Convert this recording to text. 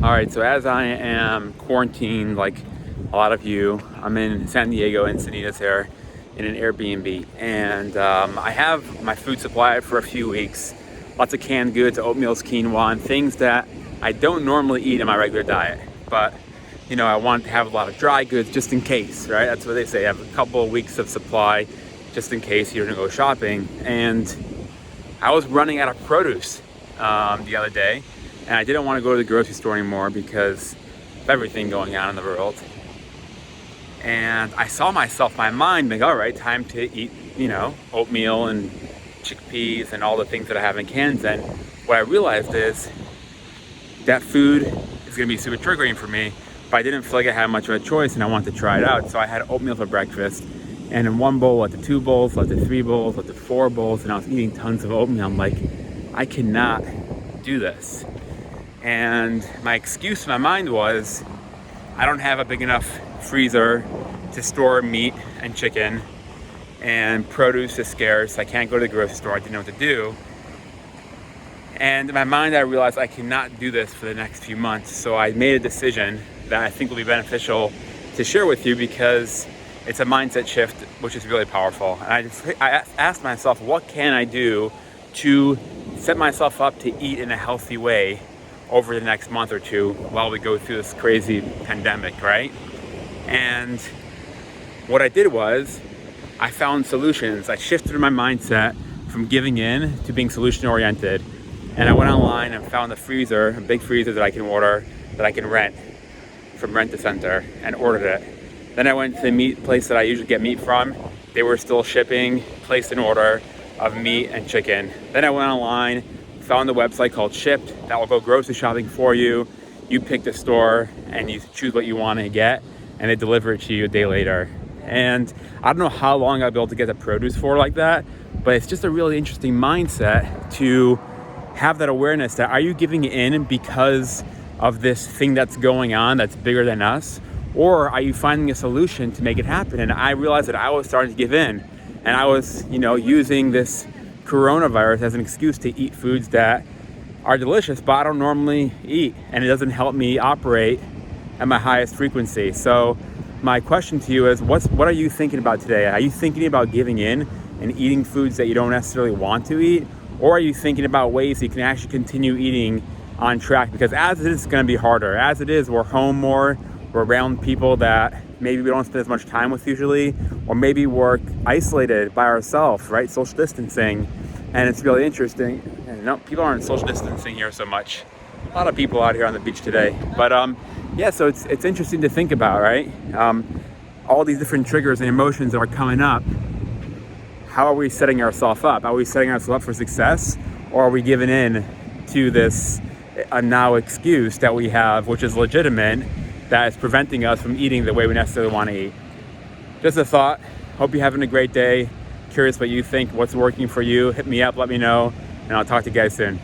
All right, so as I am quarantined, like a lot of you, I'm in San Diego, Encinitas here, in an Airbnb, and I have my food supply for a few weeks. Lots of canned goods, oatmeals, quinoa, and things that I don't normally eat in my regular diet. But I want to have a lot of dry goods just in case, right? That's what they say. I have a couple of weeks of supply just in case you're gonna go shopping. And I was running out of produce the other day, and I didn't want to go to the grocery store anymore because of everything going on in the world. And I saw my mind like, all right, time to eat, oatmeal and chickpeas and all the things that I have in cans. And what I realized is that food is gonna be super triggering for me, but I didn't feel like I had much of a choice and I wanted to try it out. So I had oatmeal for breakfast, and in one bowl led to 2 bowls, led to 3 bowls, led to 4 bowls, and I was eating tons of oatmeal. I'm like, I cannot do this. And my excuse in my mind was, I don't have a big enough freezer to store meat and chicken, and produce is scarce. I can't go to the grocery store. I didn't know what to do. And in my mind, I realized I cannot do this for the next few months. So I made a decision that I think will be beneficial to share with you, because it's a mindset shift, which is really powerful. And I asked myself, what can I do to set myself up to eat in a healthy way over the next month or two while we go through this crazy pandemic, right? And what I did was I found solutions. I shifted my mindset from giving in to being solution oriented. And I went online and found a big freezer that I can order, that I can rent from Rent a Center, and ordered it. Then I went to the meat place that I usually get meat from. They were still shipping, placed an order of meat and chicken. Then I went online, found a website called Shipped that will go grocery shopping for you. You pick the store and you choose what you want to get, and they deliver it to you a day later. And I don't know how long I'll be able to get the produce for like that, but it's just a really interesting mindset to have that awareness that, are you giving in because of this thing that's going on that's bigger than us, or are you finding a solution to make it happen? And I realized that I was starting to give in, and I was using this coronavirus as an excuse to eat foods that are delicious but I don't normally eat, and it doesn't help me operate at my highest frequency. So my question to you is, what are you thinking about today? Are you thinking about giving in and eating foods that you don't necessarily want to eat? Or are you thinking about ways you can actually continue eating on track? Because as it is, it's going to be harder. As it is, we're home more, we're around people that maybe we don't spend as much time with usually, or maybe we're isolated by ourselves, right? Social distancing. And it's really interesting. And no, people aren't social distancing here so much. A lot of people out here on the beach today. But so it's interesting to think about, right? All these different triggers and emotions that are coming up. How are we setting ourselves up? Are we setting ourselves up for success, or are we giving in to this now excuse that we have, which is legitimate, that is preventing us from eating the way we necessarily want to eat? Just a thought. Hope you're having a great day. Curious what you think, what's working for you. Hit me up, let me know, and I'll talk to you guys soon.